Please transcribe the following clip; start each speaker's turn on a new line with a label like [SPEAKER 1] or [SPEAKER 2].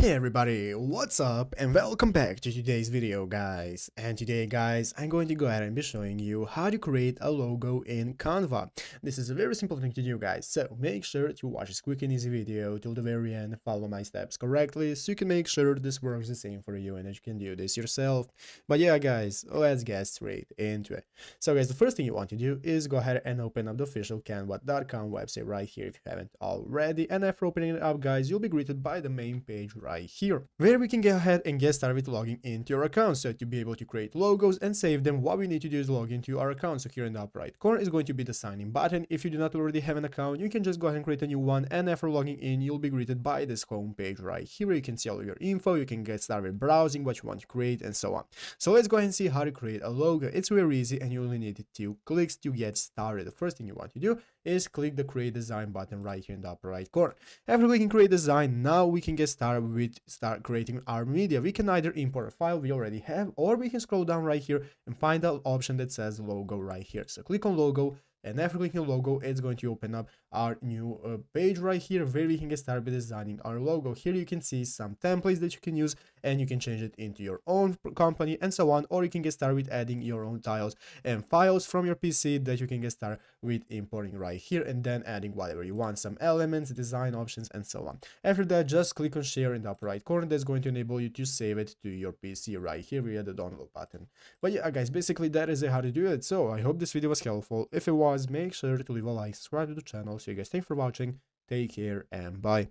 [SPEAKER 1] Hey everybody, what's up and welcome back to today's video guys. And today guys, I'm going to go ahead and be showing you how to create a logo in Canva. This is a very simple thing to do guys, so make sure to watch this quick and easy video till the very end, follow my steps correctly so you can make sure this works the same for you and that you can do this yourself. But yeah guys, let's get straight into it. So guys, the first thing you want to do is go ahead and open up the official canva.com website right here if you haven't already, and after opening it up guys, you'll be greeted by the main page right here, where we can go ahead and get started with logging into your account. So to be able to create logos and save them, what we need to do is log into our account. So here in the upper right corner is going to be the sign in button. If you do not already have an account, you can just go ahead and create a new one, and after logging in, you'll be greeted by this home page right here. You can see all of your info, you can get started browsing what you want to create and so on. So let's go ahead and see how to create a logo. It's very easy and you only need 2 clicks to get started. The first thing you want to do is click the create design button right here in the upper right corner. After clicking create design, now we can get started with start creating our media. We can either import a file we already have, or we can scroll down right here and find the option that says logo right here. So click on logo, and after clicking logo, it's going to open up our new page right here where we can get started with designing our logo. Here you can see some templates that you can use, and you can change it into your own company and so on, or you can get started with adding your own tiles and files from your PC that you can get started with importing right here, and then adding whatever you want, some elements, design options and so on. After that, just click on share in the upper right corner. That's going to enable you to save it to your PC right here via the download button. But yeah guys, basically that is how to do it. So I hope this video was helpful. If it was, make sure to leave a like, subscribe to the channel. So you guys, thanks for watching, take care and bye.